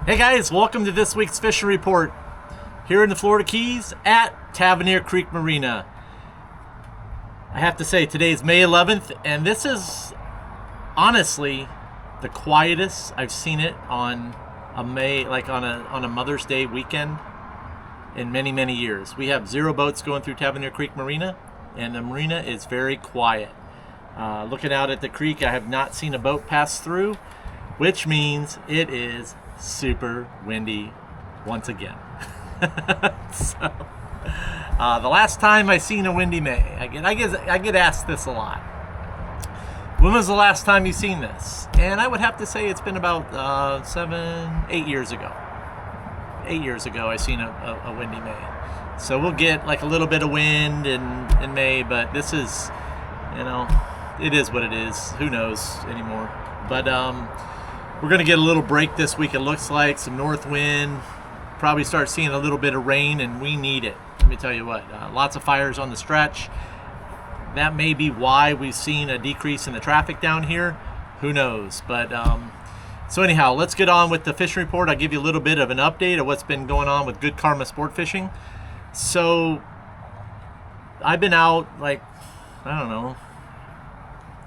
Hey guys, welcome to this week's fishing report here in the Florida Keys at Tavernier Creek Marina. I have to say today's May 11th and this is honestly the quietest I've seen it on a Mother's Day weekend in many years. We have 0 boats going through Tavernier Creek Marina and the marina is very quiet. Looking out at the creek, I have not seen a boat pass through, which means it is super windy once again. So, the last time I seen a windy May, I get asked this a lot. When was the last time you seen this? And I would have to say it's been about 8 years ago. 8 years ago I seen a windy May. So we'll get like a little bit of wind in May, but this is, it is what it is. Who knows anymore? But we're going to get a little break this week, it looks like. Some north wind. Probably start seeing a little bit of rain, and we need it. Let me tell you what. Lots of fires on the stretch. That may be why we've seen a decrease in the traffic down here. Who knows? But so anyhow, let's get on with the fishing report. I'll give you a little bit of an update of what's been going on with Good Karma Sport Fishing. So I've been out a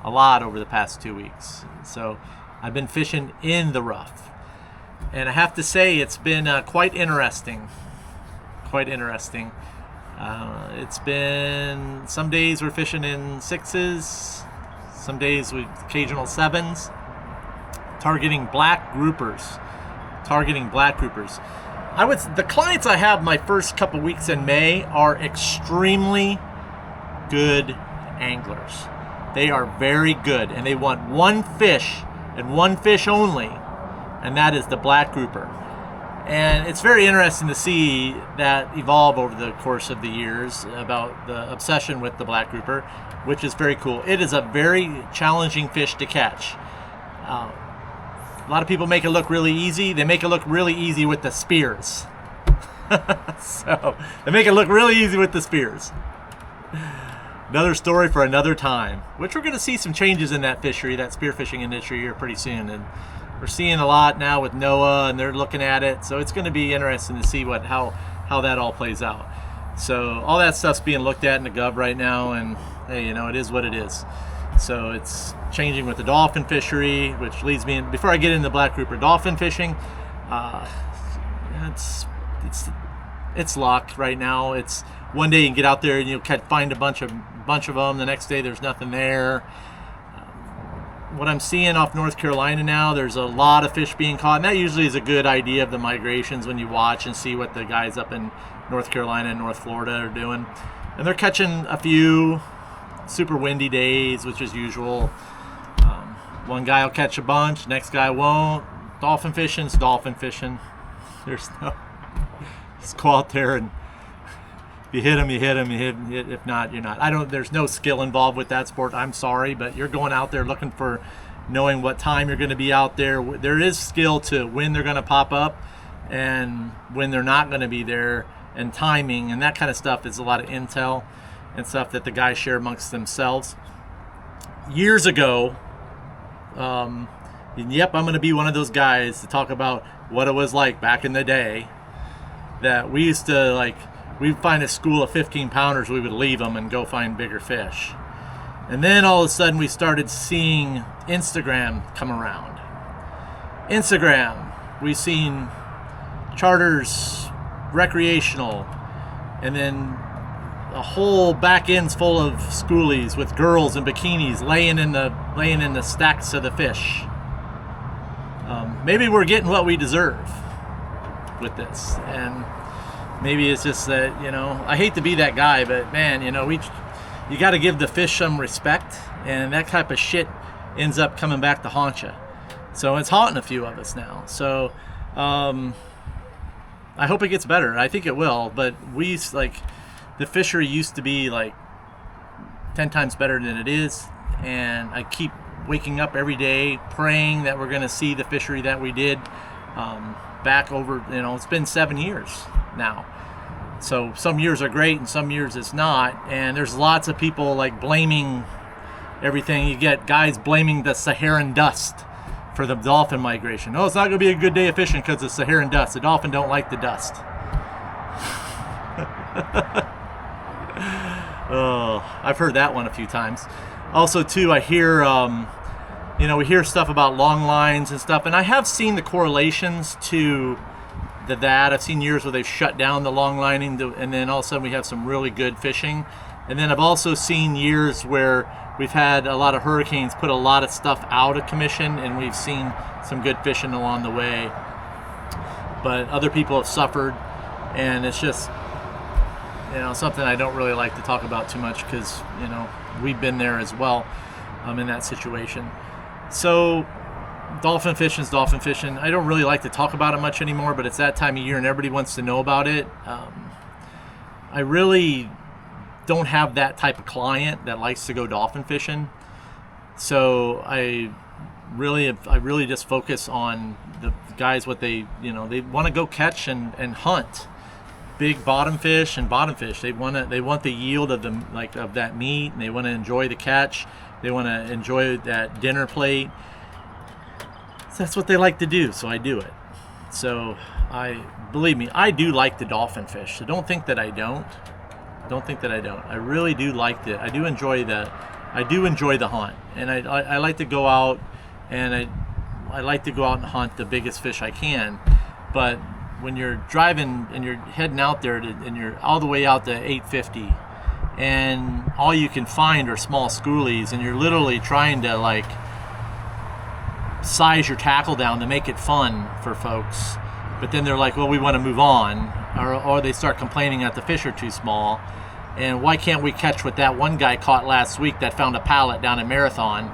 lot over the past 2 weeks. So I've been fishing in the rough, and I have to say it's been quite interesting. It's been, some days we're fishing in 6s, some days with occasional 7s, targeting black groupers. The clients I have my first couple weeks in May are extremely good anglers. They are very good, and they want one fish and one fish only, and that is the black grouper. And it's very interesting to see that evolve over the course of the years about the obsession with the black grouper, which is very cool. It is a very challenging fish to catch. A lot of people make it look really easy. They make it look really easy with the spears. So they make it look really easy with the spears. Another story for another time, which we're going to see some changes in that fishery, that spearfishing industry here pretty soon. And we're seeing a lot now with NOAA, and they're looking at it. So it's going to be interesting to see how that all plays out. So all that stuff's being looked at in the Gov right now, and hey, it is what it is. So it's changing with the dolphin fishery, which leads me in, before I get into black grouper dolphin fishing, it's luck right now. It's one day you can get out there and you'll find a bunch of them. The next day there's nothing there. What I'm seeing off North Carolina now, there's a lot of fish being caught, and that usually is a good idea of the migrations when you watch and see what the guys up in North Carolina and North Florida are doing. And they're catching a few super windy days, which is usual. One guy will catch a bunch, next guy won't. Dolphin fishing's dolphin fishing. There's no, just go out there and if you hit them, you hit them. If not, you're not. There's no skill involved with that sport. I'm sorry, but you're going out there looking for knowing what time you're going to be out there. There is skill to when they're going to pop up and when they're not going to be there, and timing and that kind of stuff is a lot of intel and stuff that the guys share amongst themselves. Years ago, I'm going to be one of those guys to talk about what it was like back in the day, that we used to we'd find a school of 15-pounders, we would leave them and go find bigger fish. And then all of a sudden we started seeing Instagram come around. We've seen charters, recreational, and then a whole back ends full of schoolies with girls in bikinis laying in the stacks of the fish. Maybe we're getting what we deserve with this, and maybe it's just that, I hate to be that guy, but man, you got to give the fish some respect, and that type of shit ends up coming back to haunt you. So it's haunting a few of us now. So I hope it gets better. I think it will, but the fishery used to be 10 times better than it is, and I keep waking up every day praying that we're going to see the fishery that we did back over, it's been 7 years now. So some years are great and some years it's not, and there's lots of people blaming everything. You get guys blaming the Saharan dust for the dolphin migration. Oh, it's not going to be a good day of fishing because it's Saharan dust. The dolphin don't like the dust. Oh, I've heard that one a few times. Also, too, I hear, we hear stuff about long lines and stuff, and I have seen the correlations to that. I've seen years where they've shut down the long lining, and then all of a sudden we have some really good fishing. And then I've also seen years where we've had a lot of hurricanes put a lot of stuff out of commission, and we've seen some good fishing along the way. But other people have suffered, and it's just, something I don't really like to talk about too much because, we've been there as well in that situation. So dolphin fishing is dolphin fishing. I don't really like to talk about it much anymore, but it's that time of year and everybody wants to know about it. I really don't have that type of client that likes to go dolphin fishing. So I really just focus on the guys, what they want to go catch and hunt big bottom fish and bottom fish. They want the yield of of that meat, and they want to enjoy the catch. They want to enjoy that dinner plate. So that's what they like to do, so I do it. So believe me, I do like the dolphin fish. So don't think that I don't. Don't think that I don't. I really do like it. I do enjoy the hunt, and I like to go out, and I like to go out and hunt the biggest fish I can. But when you're driving and you're heading out there and you're all the way out to 850, and all you can find are small schoolies, and you're literally trying to size your tackle down to make it fun for folks, but then they're like, well, we want to move on, or they start complaining that the fish are too small, and why can't we catch what that one guy caught last week that found a pallet down in Marathon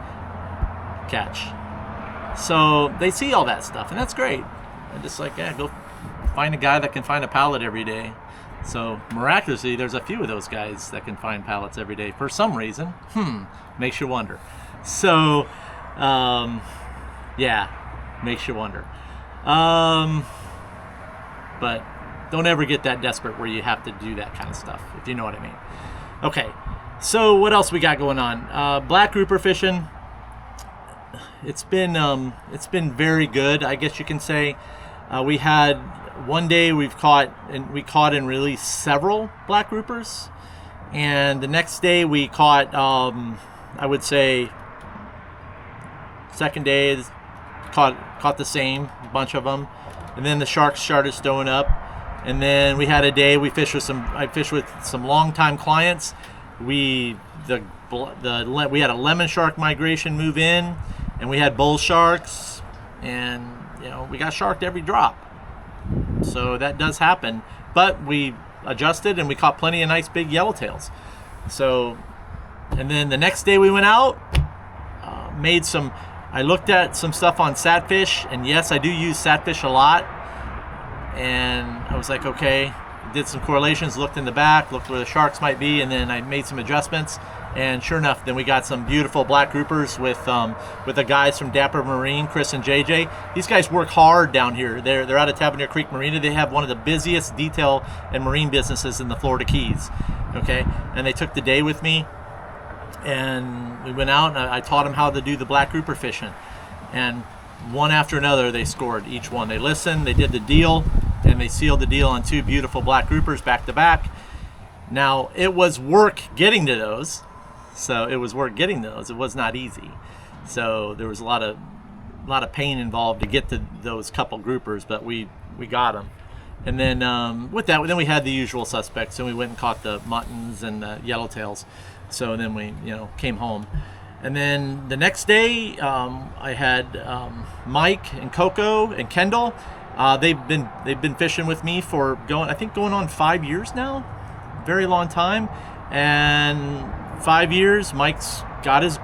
catch? So they see all that stuff, and that's great. I'm just like, go find a guy that can find a pallet every day. So miraculously, there's a few of those guys that can find pallets every day for some reason. Makes you wonder. So makes you wonder. But don't ever get that desperate where you have to do that kind of stuff, if you know what I mean. Okay, so what else we got going on? Black grouper fishing. It's been very good, I guess you can say. We had one day we caught and released several black groupers, and the next day we caught, I would say, second day caught the same bunch of them, and then the sharks started stowing up, and then we had a day I fished with some longtime clients. We had a lemon shark migration move in, and we had bull sharks, and we got sharked every drop. So that does happen, but we adjusted and we caught plenty of nice big yellowtails. So, and then the next day we went out, I looked at some stuff on satfish, and yes, I do use satfish a lot, and I was like, okay, did some correlations, looked in the back, looked where the sharks might be, and then I made some adjustments, and sure enough, then we got some beautiful black groupers with the guys from Dapper Marine, Chris and JJ. These guys work hard down here. They're out of Tavernier Creek Marina. They have one of the busiest detail and marine businesses in the Florida Keys. Okay, and they took the day with me, and we went out, and I taught them how to do the black grouper fishing, and one after another they scored each one. They listened, they did the deal, and they sealed the deal on 2 beautiful black groupers back to back. Now, it was work getting to those. It was not easy. So there was a lot of pain involved to get to those couple groupers, but we got them. And then with that, then we had the usual suspects, and we went and caught the muttons and the yellowtails. So then we came home. And then the next day, I had Mike and Coco and Kendall. They've been fishing with me for going on 5 years now, very long time. And 5 years, Mike's got his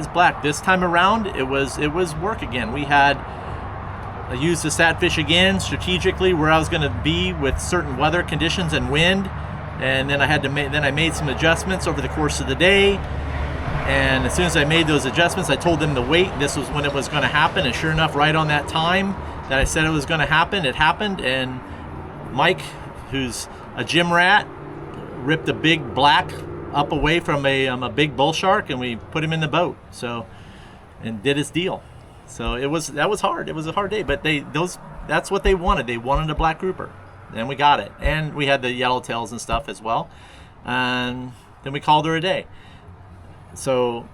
black. This time around, it was work again. I used the satfish again strategically where I was going to be with certain weather conditions and wind, and then I made some adjustments over the course of the day. And as soon as I made those adjustments, I told them to wait. This was when it was going to happen, and sure enough, right on that time that I said it was going to happen, it happened. And Mike, who's a gym rat, ripped a big black up away from a big bull shark, and we put him in the boat. And did his deal. So that was hard. It was a hard day, but that's what they wanted. They wanted a black grouper, and we got it. And we had the yellowtails and stuff as well. And then we called her a day. So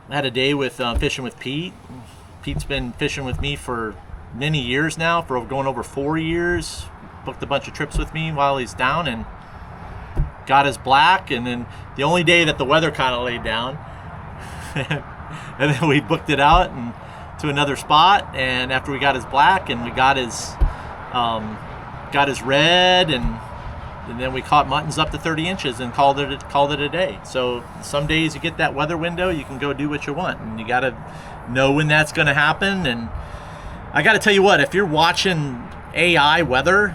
I had a day with fishing with Pete. Pete's been fishing with me for many years now, for going over 4 years. Booked a bunch of trips with me while he's down, and got his black. And then the only day that the weather kind of laid down, and then we booked it out and to another spot. And after we got his black and we got his red, and then we caught muttons up to 30 inches and called it a day. So some days you get that weather window, you can go do what you want, and you got to know when that's going to happen. And I got to tell you what, if you're watching AI weather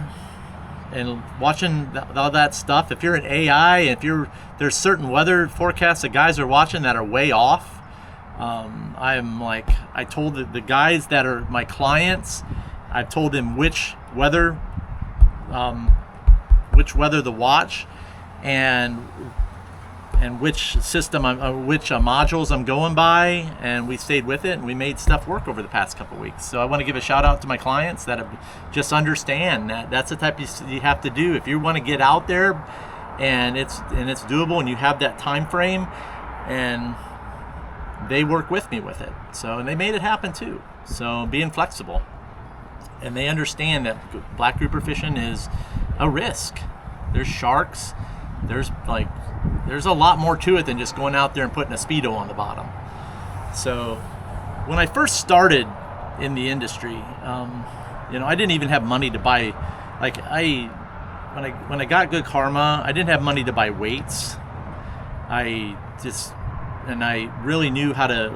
and watching all that stuff, if you're an AI, there's certain weather forecasts that guys are watching that are way off. I told the guys that are my clients, I've told them which weather to watch, and which system which modules I'm going by, and we stayed with it, and we made stuff work over the past couple weeks. So I want to give a shout out to my clients that just understand that that's the type you have to do if you want to get out there, and it's doable, and you have that time frame, and they work with me with it. So, and they made it happen too. So being flexible, and they understand that black grouper fishing is a risk. There's sharks. There's a lot more to it than just going out there and putting a Speedo on the bottom. So when I first started in the industry, I didn't even have money to buy, when I got Good Karma, I didn't have money to buy weights. I really knew how to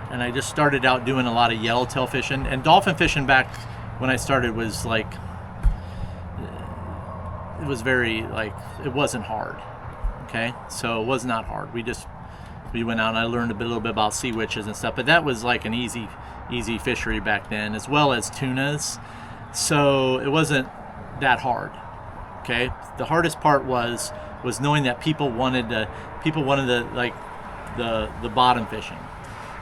and I just started out doing a lot of yellowtail fishing, and dolphin fishing back when I started was it was very it wasn't hard. Okay, so it was not hard. We went out and I learned a little bit about sea witches and stuff, but that was like an easy fishery back then, as well as tunas. So it wasn't that hard. Okay, the hardest part was knowing that people wanted the bottom fishing.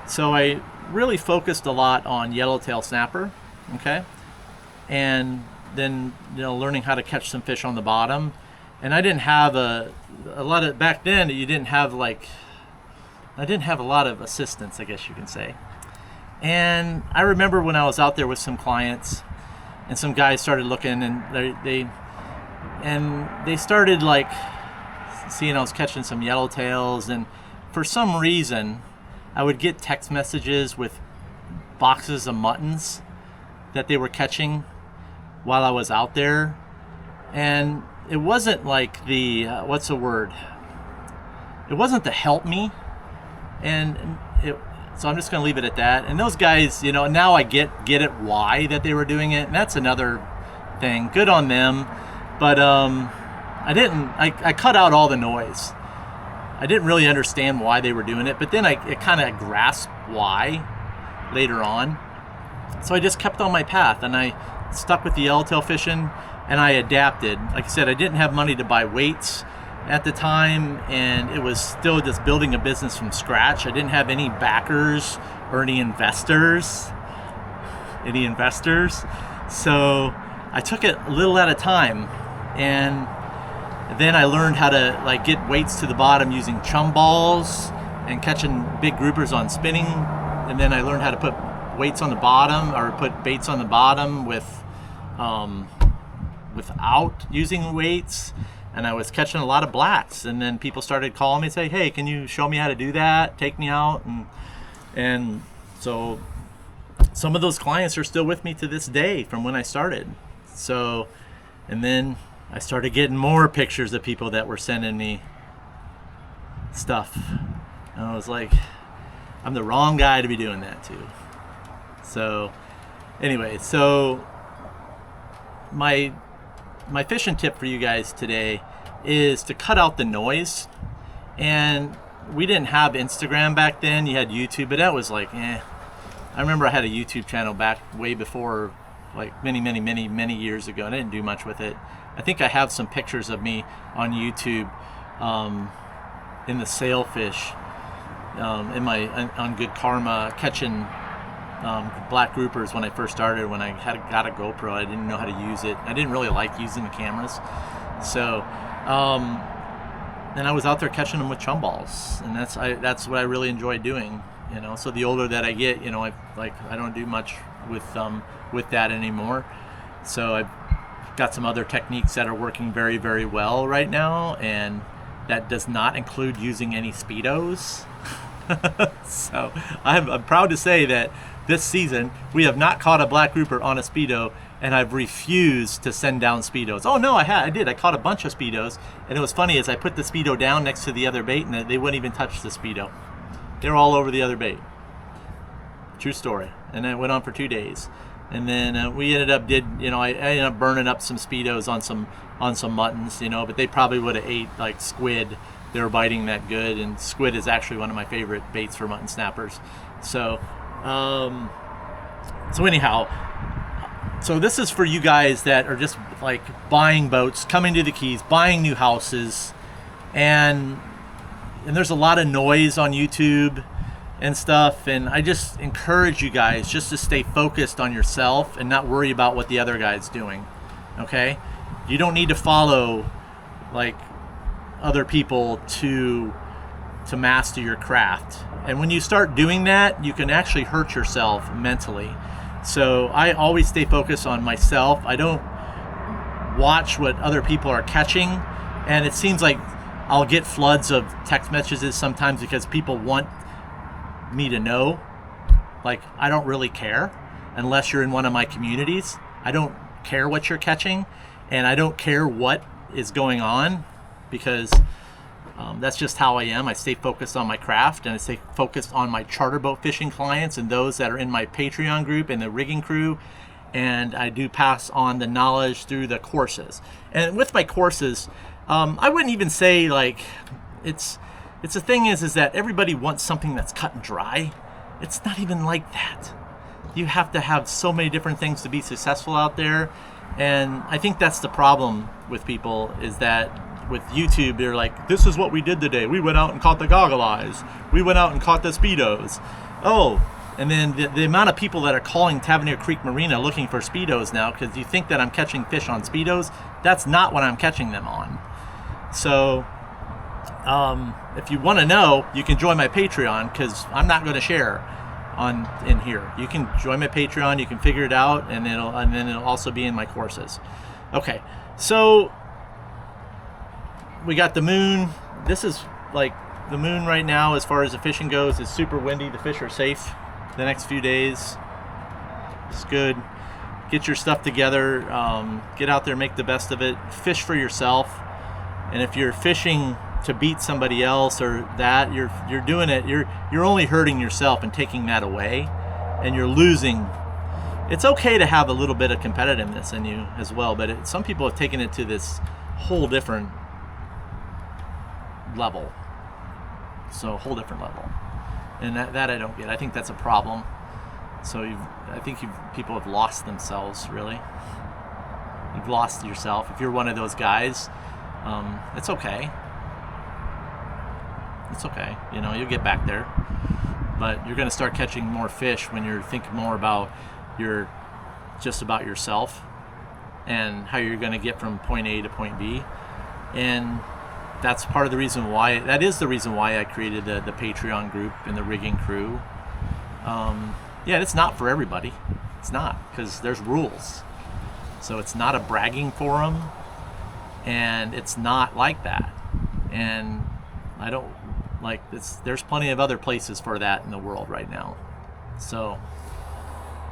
So I really focused a lot on yellowtail snapper. Okay, and then learning how to catch some fish on the bottom. And I didn't have a lot of, back then I didn't have a lot of assistance, I guess you can say. And I remember when I was out there with some clients, and some guys started looking, and they started seeing I was catching some yellowtails, and for some reason I would get text messages with boxes of muttons that they were catching while I was out there. And it wasn't like the what's the word? It wasn't to help me, so I'm just going to leave it at that. And those guys, now I get it why that they were doing it, and that's another thing. Good on them, but I cut out all the noise. I didn't really understand why they were doing it, but then I kind of grasped why later on. So I just kept on my path, and I stuck with the yellowtail fishing. And I adapted. Like I said, I didn't have money to buy weights at the time, and it was still just building a business from scratch. I didn't have any backers or any investors. So I took it a little at a time, and then I learned how to get weights to the bottom using chum balls and catching big groupers on spinning. And then I learned how to put weights on the bottom, or put baits on the bottom without using weights, and I was catching a lot of blacks. And then people started calling me and say, hey, can you show me how to do that, take me out? And so some of those clients are still with me to this day from when I started. So, and then I started getting more pictures of people that were sending me stuff, and I was like, I'm the wrong guy to be doing that to. So anyway, my fishing tip for you guys today is to cut out the noise. And we didn't have Instagram back then. You had YouTube, but that was I remember I had a YouTube channel back way before, many years ago, and I didn't do much with it. I think I have some pictures of me on YouTube in the sailfish, on Good Karma, catching black groupers when I first started. When I got a GoPro, I didn't know how to use it. I didn't really like using the cameras, so then I was out there catching them with chum balls, and that's what I really enjoy doing. So the older that I get, I don't do much with that anymore. So I've got some other techniques that are working very, very well right now, and that does not include using any Speedos. So I'm proud to say that this season we have not caught a black grouper on a Speedo, and I've refused to send down Speedos. Oh no, I did. I caught a bunch of Speedos, and it was funny as I put the Speedo down next to the other bait, and they wouldn't even touch the Speedo. They were all over the other bait. True story. And then it went on for 2 days. And then we ended up I ended up burning up some Speedos on some muttons, but they probably would have ate like squid. They were biting that good, and squid is actually one of my favorite baits for mutton snappers. So anyhow, so this is for you guys that are just like buying boats, coming to the Keys, buying new houses, and there's a lot of noise on YouTube and stuff, and I just encourage you guys just to stay focused on yourself and not worry about what the other guy's doing. Okay, you don't need to follow like other people to master your craft, and when you start doing that, you can actually hurt yourself mentally. So I always stay focused on myself. I don't watch what other people are catching, and it seems like I'll get floods of text messages sometimes because people want me to know. Like, I don't really care unless you're in one of my communities. I don't care what you're catching, and I don't care what is going on, because that's just how I am. I stay focused on my craft, and I stay focused on my charter boat fishing clients and those that are in my Patreon group and the rigging crew, and I do pass on the knowledge through the courses. And with my courses, I wouldn't even say like it's the thing is that everybody wants something that's cut and dry. It's not even like that. You have to have so many different things to be successful out there, and I think that's the problem with people, is that with YouTube, they're like, this is what we did today. We went out and caught the goggle eyes. We went out and caught the Speedos. Oh, and then the amount of people that are calling Tavernier Creek Marina looking for Speedos now, because you think that I'm catching fish on Speedos. That's not what I'm catching them on. So if you want to know, you can join my Patreon, because I'm not going to share in here. You can join my Patreon, you can figure it out, and then it'll also be in my courses. Okay, so we got the moon. This is like the moon right now. As far as the fishing goes, it's super windy. The fish are safe the next few days. It's good. Get your stuff together, get out there, make the best of it, fish for yourself. And if you're fishing to beat somebody else or that, you're doing it, you're only hurting yourself and taking that away, and you're losing. It's okay to have a little bit of competitiveness in you as well, but some people have taken it to this whole different level. So a whole different level, and that I don't get. I think that's a problem. So I think people have lost themselves, really. You've lost yourself. If you're one of those guys, it's okay. It's okay. You'll get back there. But you're going to start catching more fish when you're thinking more about just about yourself and how you're going to get from point A to point B. And that's part of the reason why, that is the reason why I created the Patreon group and the rigging crew. Yeah, it's not for everybody. It's not, because there's rules. So it's not a bragging forum, and it's not like that. And I don't like this. There's plenty of other places for that in the world right now. So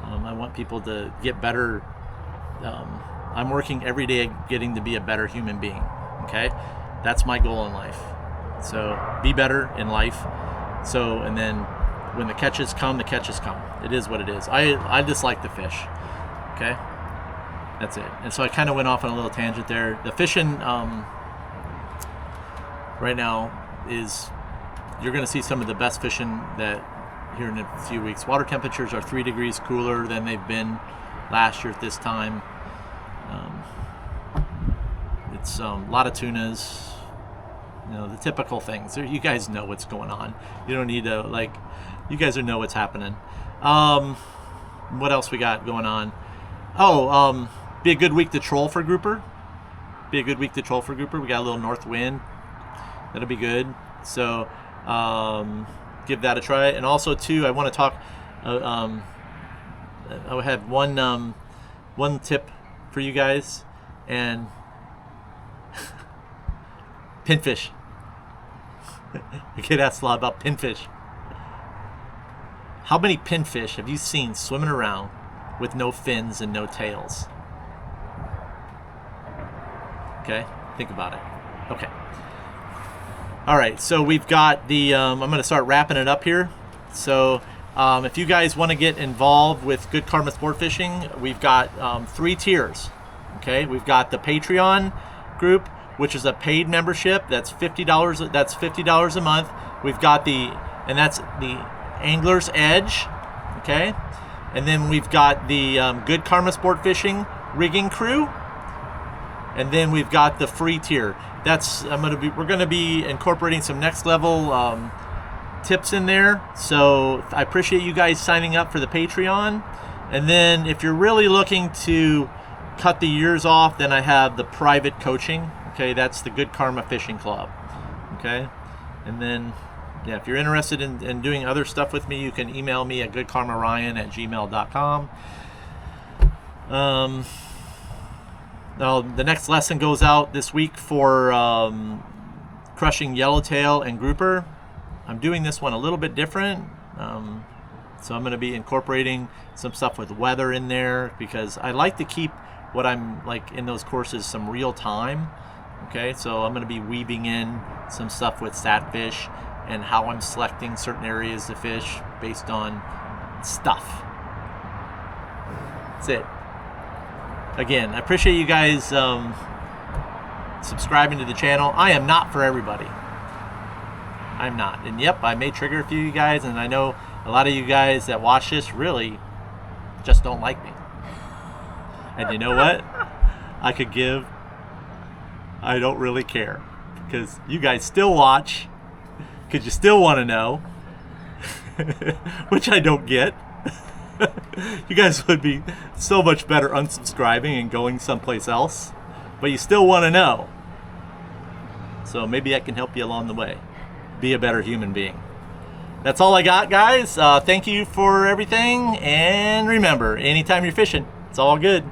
I want people to get better. I'm working every day getting to be a better human being. Okay, that's my goal in life. So be better in life. So, and then when the catches come, the catches come. It is what it is. I just like to fish. Okay, that's it. And so I kind of went off on a little tangent there. The fishing right now is, you're going to see some of the best fishing that here in a few weeks. Water temperatures are 3 degrees cooler than they've been last year at this time. It's a lot of tunas, the typical things. You guys know what's going on. You don't need to You guys know what's happening. What else we got going on? Oh, be a good week to troll for grouper. Be a good week to troll for grouper. We got a little north wind. That'll be good. So give that a try. And also too, I want to talk. I have one tip for you guys, and pinfish. I get asked a lot about pinfish. How many pinfish have you seen swimming around with no fins and no tails? Okay, think about it. Okay. All right, so we've got the, I'm going to start wrapping it up here. So if you guys want to get involved with Good Karma Sport Fishing, we've got 3 tiers. Okay, we've got the Patreon group, which is a paid membership. That's $50. That's $50 a month. We've got and that's the Angler's Edge. Okay, and then we've got the Good Karma Sport Fishing rigging crew, and then we've got the free tier. We're gonna be incorporating some next level tips in there. So I appreciate you guys signing up for the Patreon. And then if you're really looking to cut the years off, then I have the private coaching. Okay, that's the Good Karma Fishing Club. Okay, and then yeah, if you're interested in doing other stuff with me, you can email me at goodkarmaryan@gmail.com. Now the next lesson goes out this week for crushing yellowtail and grouper. I'm doing this one a little bit different. So I'm going to be incorporating some stuff with weather in there, because I like to keep what I'm like in those courses some real time. Okay, so I'm going to be weaving in some stuff with satfish and how I'm selecting certain areas to fish based on stuff. That's it. Again, I appreciate you guys subscribing to the channel. I am not for everybody. I'm not. And yep, I may trigger a few of you guys, and I know a lot of you guys that watch this really just don't like me. And you know what? I don't really care, because you guys still watch, because you still want to know, which I don't get. You guys would be so much better unsubscribing and going someplace else, but you still want to know. So maybe I can help you along the way. Be a better human being. That's all I got, guys. Thank you for everything, and remember, anytime you're fishing, it's all good.